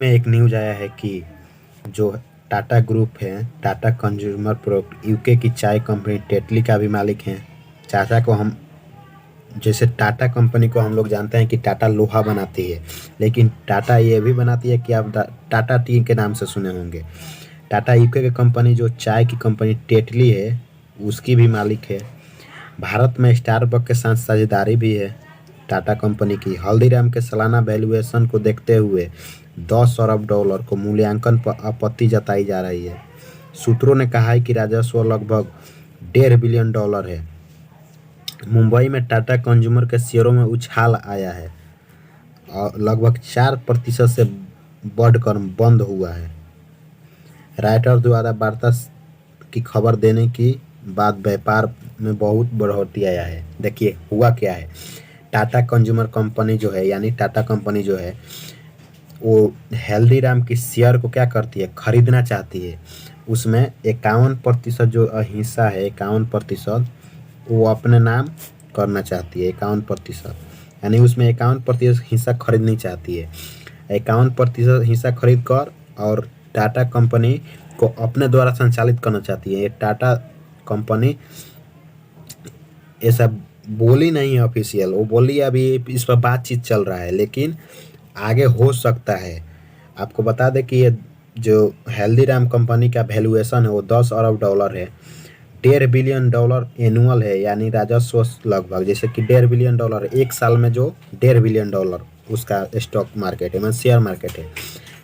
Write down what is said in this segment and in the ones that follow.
में एक न्यूज़ आया है कि जो टाटा ग्रुप है, टाटा कंज्यूमर प्रोडक्ट यूके की चाय कंपनी टेटली का भी मालिक हैं। चाचा को हम जैसे टाटा कंपनी को हम लोग जानते हैं कि टाटा लोहा बनाती है, लेकिन टाटा ये भी बनाती है कि आप टाटा टी के नाम से सुने होंगे। टाटा यूके की कंपनी जो चाय की कंपनी टेटली है, उसकी भी मालिक है। भारत में स्टारबक्स के साथ साझेदारी भी है टाटा कंपनी की। हल्दीराम के सालाना वैल्यूएशन को देखते हुए 10 अरब डॉलर को मूल्यांकन पर आपत्ति जताई जा रही है। सूत्रों ने कहा है कि राजस्व लगभग $1.5 बिलियन है। मुंबई में टाटा कंज्यूमर के शेयरों में उछाल आया है और लगभग 4% से बढ़कर बंद हुआ है। राइटर द्वारा वार्ता की खबर देने की बाद व्यापार में बहुत बढ़ोतरी आया है। देखिए हुआ क्या है, टाटा कंज्यूमर कंपनी जो है यानी टाटा कंपनी जो है वो हल्दीराम की शेयर को क्या करती है, खरीदना चाहती है। उसमें 51% जो हिस्सा है, 51% वो अपने नाम करना चाहती है। 51% यानी उसमें 51% हिस्सा खरीदनी चाहती है। 51% हिस्सा खरीद कर और टाटा कंपनी को अपने द्वारा संचालित करना चाहती है। ये टाटा कंपनी ऐसा बोली नहीं है ऑफिशियल, वो बोली अभी इस पर बातचीत चल रहा है, लेकिन आगे हो सकता है। आपको बता दें कि ये जो हल्दीराम कंपनी का वैल्यूएशन है वो $10 अरब है। $1.5 बिलियन एनुअल है, यानी राजस्व लगभग जैसे कि $1.5 बिलियन एक साल में जो $1.5 बिलियन उसका स्टॉक मार्केट है, मतलब शेयर मार्केट है।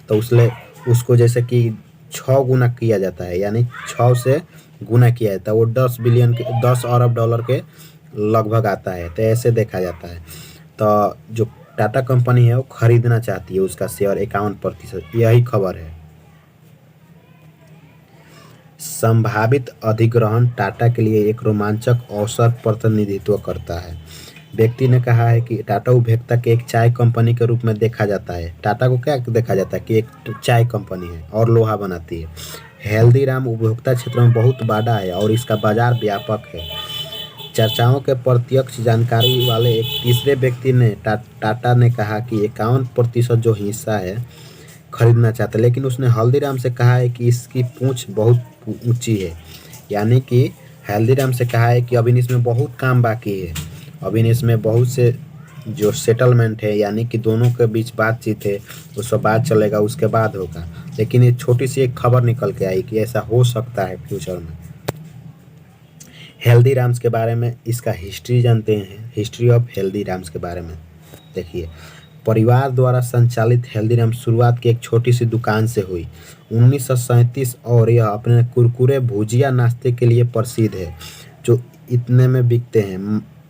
तो उसले उसको जैसे कि 6 गुना किया जाता है, यानी 6 से गुना किया जाता है, वो $10 अरब के लगभग आता है। तो ऐसे देखा जाता है। तो जो टाटा कंपनी है वो खरीदना चाहती है उसका शेयर 51%, यही खबर है। संभावित अधिग्रहण टाटा के लिए एक रोमांचक अवसर प्रतिनिधित्व करता है। व्यक्ति ने कहा है कि टाटा उपभोक्ता के एक चाय कंपनी के रूप में देखा जाता है। टाटा को क्या देखा जाता है कि एक चाय कंपनी है और लोहा बनाती है। हल्दीराम उपभोक्ता क्षेत्र में बहुत बड़ा है और इसका बाजार व्यापक है। चर्चाओं के प्रत्यक्ष जानकारी वाले एक तीसरे व्यक्ति ने टाटा ने कहा कि 51% जो हिस्सा है खरीदना चाहता है, लेकिन उसने हल्दीराम से कहा है कि इसकी पूंछ बहुत ऊंची है। यानी कि हल्दीराम से कहा है कि अभी इसमें बहुत काम बाकी है, अभी इसमें बहुत से जो सेटलमेंट है यानी कि दोनों के बीच बातचीत है, उस पर बात चलेगा, उसके बाद होगा। लेकिन ये छोटी सी एक खबर निकल के आई कि ऐसा हो सकता है फ्यूचर में। हल्दीराम्स के बारे में इसका हिस्ट्री जानते हैं, हिस्ट्री ऑफ हल्दीराम्स के बारे में देखिए। परिवार द्वारा संचालित हल्दीराम शुरुआत की एक छोटी सी दुकान से हुई 1937 और यह अपने कुरकुरे भुजिया नाश्ते के लिए प्रसिद्ध है जो इतने में बिकते हैं।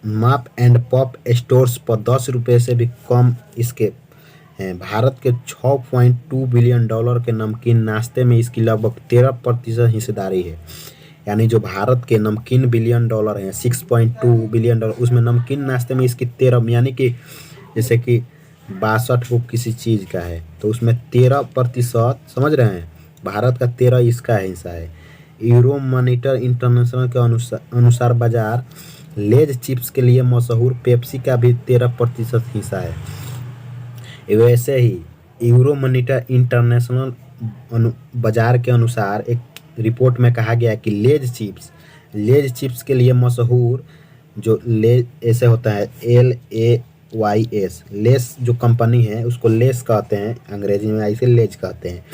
माप एंड पॉप स्टोर्स पर ₹10 से भी कम इसके हैं। भारत के $6.2 बिलियन के नमकीन नाश्ते में इसकी लगभग 13% हिस्सेदारी है। यानी जो भारत के नमकीन $1 बिलियन हैं, $6.2 बिलियन, उसमें नमकीन नाश्ते में इसकी 13, यानी कि जैसे कि 62 को किसी चीज़ का है तो उसमें 13%, समझ रहे हैं, भारत का 13 इसका हिस्सा है। यूरो मॉनिटर इंटरनेशनल के अनुसार बाजार लेज चिप्स के लिए मशहूर पेप्सी का भी 13% हिस्सा है। वैसे ही यूरो मॉनिटर इंटरनेशनल बाजार के अनुसार एक रिपोर्ट में कहा गया कि लेज चिप्स के लिए मशहूर जो लेज ऐसे होता है LAYS, लेस जो कंपनी है उसको लेस कहते हैं, अंग्रेजी में इसे लेज कहते हैं।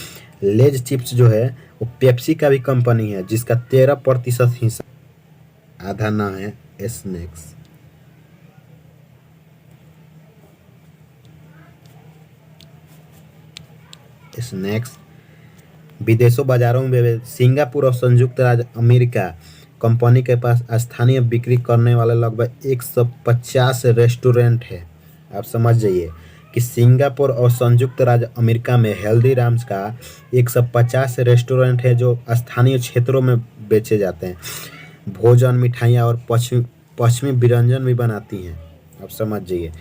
लेज चिप्स जो है वो पेप्सी का भी कंपनी है जिसका 13% हिस्सा। आधा नाम है स्नैक्स। स्नैक्स विदेशों बाजारों में सिंगापुर और संयुक्त राज्य अमेरिका कंपनी के पास स्थानीय बिक्री करने वाले लगभग 150 रेस्टोरेंट है। आप समझ जाइए कि सिंगापुर और संयुक्त राज्य अमेरिका में हल्दीराम्स का 150 रेस्टोरेंट है जो स्थानीय क्षेत्रों में बेचे जाते हैं। भोजन, मिठाइयाँ और पश्चिमी व्यंजन भी बनाती हैं। आप समझ जाइए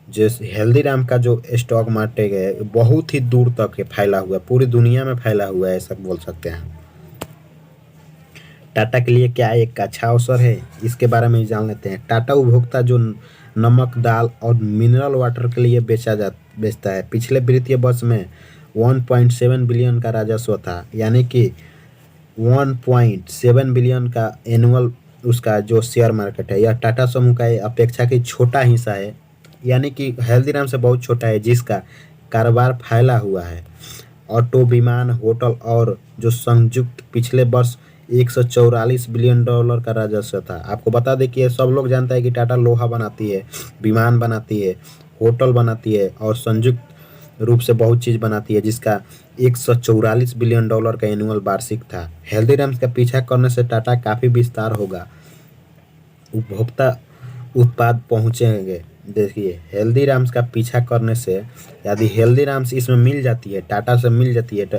जैसे हल्दीराम का जो स्टॉक मार्केट है बहुत ही दूर तक है फैला हुआ है, पूरी दुनिया में फैला हुआ है, ऐसा बोल सकते हैं। टाटा के लिए क्या एक अच्छा अवसर है, इसके बारे में जान लेते हैं। टाटा उपभोक्ता जो नमक, दाल और मिनरल वाटर के लिए बेचता है। पिछले वित्तीय वर्ष में 1.7 बिलियन का राजस्व था, यानी कि 1.7 बिलियन का एनुअल उसका जो शेयर मार्केट है, यह टाटा समूह का अपेक्षाकृत छोटा हिस्सा है, यानी कि हल्दीराम से बहुत छोटा है, जिसका कारोबार फैला हुआ है। ऑटो, विमान, होटल और जो संयुक्त पिछले वर्ष 144 बिलियन डॉलर का राजस्व था। आपको बता दें कि ये सब लोग जानता है कि टाटा लोहा बनाती है, विमान बनाती है, होटल बनाती है और संयुक्त रूप से बहुत चीज़ बनाती है, जिसका 144 बिलियन डॉलर का एनुअल वार्षिक था। हल्दीराम्स का पीछा करने से टाटा काफ़ी विस्तार होगा, उपभोक्ता उत्पाद पहुँचेंगे। देखिए, हल्दीराम्स का पीछा करने से यदि हल्दीराम्स इसमें मिल जाती है, टाटा से मिल जाती है, तो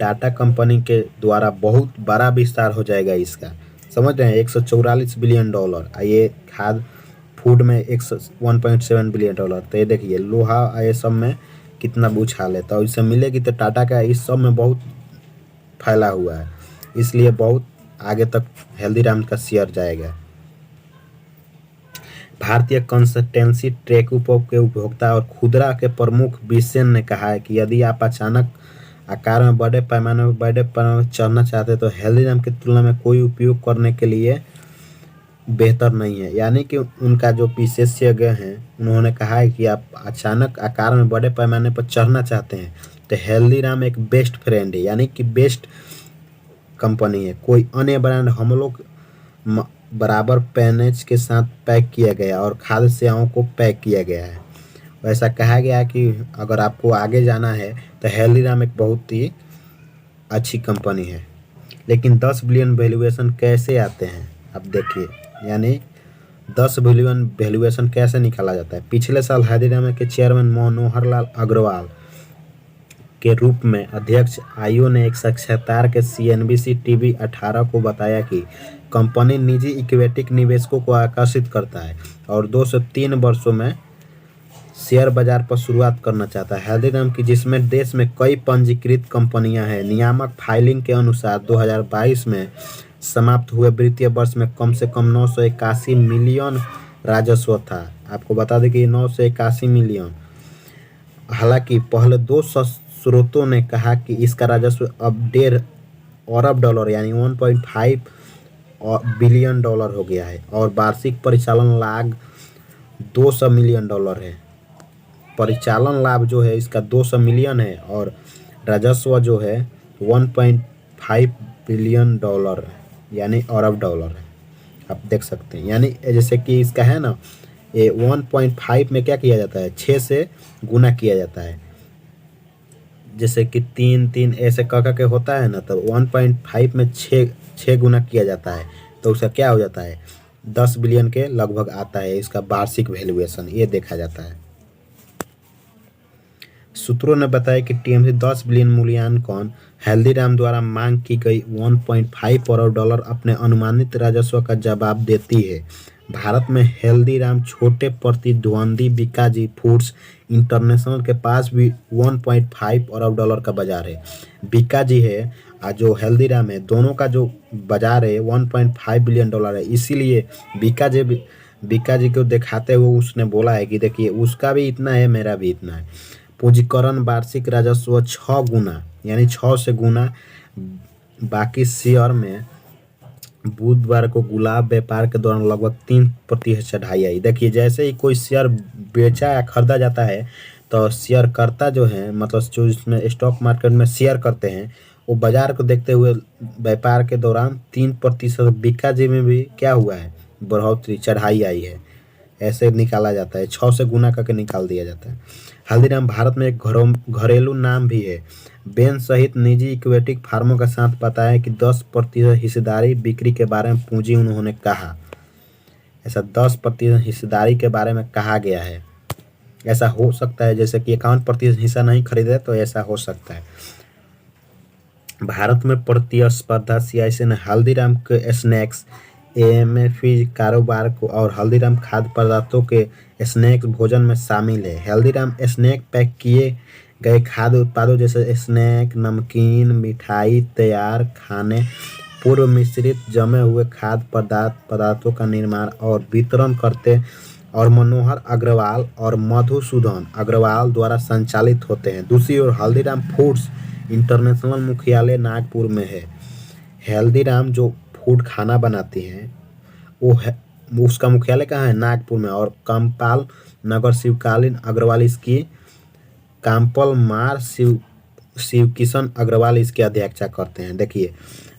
टाटा कंपनी के द्वारा बहुत बड़ा विस्तार हो जाएगा इसका। समझ रहे हैं, 144 बिलियन डॉलर, ये खाद फूड में 1.7 बिलियन डॉलर। तो ये देखिए, लोहा ये सब में कितना उछाल है, तो इससे मिलेगी तो टाटा का इस सब में बहुत फैला हुआ है, इसलिए बहुत आगे तक हल्दीराम्स का शेयर जाएगा। भारतीय कंसल्टेंसी ट्रेकुपो के उपभोक्ता और खुदरा के प्रमुख बिसेन ने कहा है कि यदि आप अचानक आकार में बड़े पैमाने में चढ़ना चाहते हैं, तो हल्दीराम की तुलना में कोई उपयोग करने के लिए बेहतर नहीं है। यानी कि उनका जो विशेषज्ञ हैं, उन्होंने कहा है कि आप अचानक आकार में बड़े पैमाने पर चढ़ना चाहते हैं, तो हल्दीराम एक बेस्ट फ्रेंड है, यानी कि बेस्ट कंपनी है। कोई अन्य ब्रांड हम लोग बराबर पैकेज के साथ पैक किया गया और खाद्य सेवाओं को पैक किया गया है। वैसा कहा गया है कि अगर आपको आगे जाना है तो हल्दीराम एक बहुत ही अच्छी कंपनी है। लेकिन 10 बिलियन वैल्यूएशन कैसे आते हैं, अब देखिए, यानी 10 बिलियन वैल्यूएशन कैसे निकाला जाता है। पिछले साल हल्दीराम के चेयरमैन मनोहर लाल अग्रवाल के रूप में अध्यक्ष आईओ ने एक साक्षात्कार के सीएनबीसी टीवी 18 को बताया कि कंपनी निजी इक्विटी निवेशकों को आकर्षित करता है और 2 से 3 वर्षों में शेयर बाजार पर शुरुआत करना चाहता है। हल्दीराम की, जिसमें देश में कई पंजीकृत कंपनियां हैं, नियामक फाइलिंग के अनुसार 2022 में समाप्त हुए वित्तीय वर्ष में कम से कम 981 मिलियन राजस्व था। आपको बता दें कि 981 मिलियन। हालांकि पहले दो स्रोतों ने कहा कि इसका राजस्व अब 1.5 अरब डॉलर यानी 1.5 बिलियन डॉलर हो गया है और वार्षिक परिचालन लाभ 200 मिलियन डॉलर है। परिचालन लाभ जो है इसका 200 मिलियन है और राजस्व जो है 1.5 बिलियन डॉलर यानी अरब डॉलर है। आप देख सकते हैं, यानी जैसे कि इसका है ना, ये 1.5 में क्या किया जाता है, 6 से गुना किया जाता है। जैसे कि 3 ऐसे क के होता है ना, तो 1.5 में 6 गुना किया जाता है, तो उसका क्या हो जाता है, 10 बिलियन के लगभग आता है इसका वार्षिक वैल्यूएशन, ये देखा जाता है। सूत्रों ने बताया कि टीएमसी 10 बिलियन मूल्यांकन हल्दीराम द्वारा मांग की गई 1.5 अरब डॉलर अपने अनुमानित राजस्व का जवाब देती है। भारत में हल्दीराम छोटे प्रतिद्वंदी बीकाजी फूड्स इंटरनेशनल के पास भी 1.5 अरब डॉलर का बाजार है। बीकाजी है और जो हल्दीराम है, दोनों का जो बाजार है 1.5 बिलियन डॉलर है। इसीलिए बीकाजी को दिखाते हुए उसने बोला है कि देखिए, उसका भी इतना है, मेरा भी इतना है। पूंजीकरण वार्षिक राजस्व 6 गुना यानी 6 से गुना बाकी शेयर में बुधवार को गुलाब व्यापार के दौरान लगभग 3% चढ़ाई आई। देखिए, जैसे ही कोई शेयर बेचा या खरीदा जाता है, तो शेयरकर्ता जो है, मतलब जो इसमें स्टॉक मार्केट में शेयर करते हैं, वो बाजार को देखते हुए व्यापार के दौरान 3% बीकाजी में भी क्या हुआ है, बढ़ोतरी, चढ़ाई आई है। ऐसे निकाला जाता है, 6 से गुना करके निकाल दिया जाता है। हल्दीराम भारत में एक घरेलू नाम भी है। बेन सहित निजी इक्विटी फार्मों के साथ बताया कि 10% हिस्सेदारी बिक्री के बारे में पूंजी उन्होंने कहा। ऐसा 10% हिस्सेदारी के बारे में कहा गया है। ऐसा हो सकता है, जैसे कि 51% हिस्सा नहीं खरीदे तो ऐसा हो सकता है। भारत में प्रतिस्पर्धा सीआईसी ने हल्दीराम के स्नैक्स एमएफी कारोबार को और हल्दीराम खाद्य पदार्थों के स्नैक्स भोजन में शामिल है। हल्दीराम स्नैक पैक किए गए खाद्य उत्पादों जैसे स्नैक, नमकीन, मिठाई, तैयार खाने, पूर्व मिश्रित जमे हुए खाद्य पदार्थों का निर्माण और वितरण करते और मनोहर अग्रवाल और मधुसूदन अग्रवाल द्वारा संचालित होते हैं। दूसरी ओर हल्दीराम फूड्स इंटरनेशनल मुख्यालय नागपुर में है। हल्दीराम जो फूड खाना बनाती हैं वो है, उसका मुख्यालय कहाँ है? नागपुर में। और कामपाल नगर शिवकालीन अग्रवाल इसकी काम्पल मार शिवकिशन अग्रवाल इसकी अध्यक्षता करते हैं। देखिए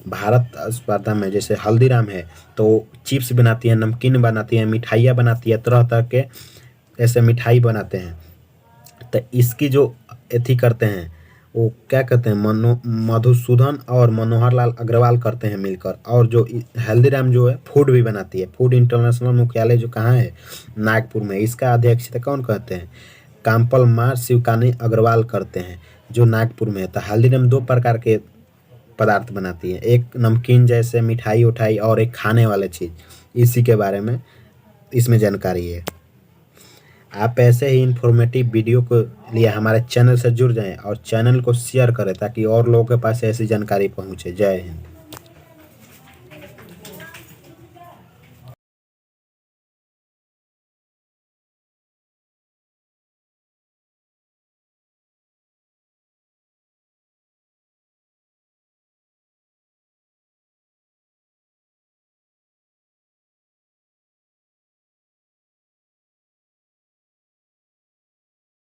भारत स्पर्धा में जैसे हल्दीराम है तो चिप्स बनाती है, नमकीन बनाती है, मिठाइयाँ बनाती है, तरह तरह के ऐसे मिठाई बनाते हैं। तो इसकी जो एथी करते हैं वो क्या कहते हैं, मधुसूदन और मनोहर लाल अग्रवाल करते हैं मिलकर। और जो हल्दीराम जो है फूड भी बनाती है। फूड इंटरनेशनल मुख्यालय जो कहाँ है? नागपुर में। इसका अध्यक्षता कौन कहते हैं? काम्पल मार शिवकानी अग्रवाल करते हैं जो नागपुर में है। तो हल्दीराम दो प्रकार के पदार्थ बनाती है, एक नमकीन जैसे मिठाई उठाई और एक खाने वाले चीज़। इसी के बारे में इसमें जानकारी है। आप ऐसे ही इन्फॉर्मेटिव वीडियो को लिए हमारे चैनल से जुड़ जाएं और चैनल को शेयर करें ताकि और लोगों के पास ऐसी जानकारी पहुंचे। जय हिंद।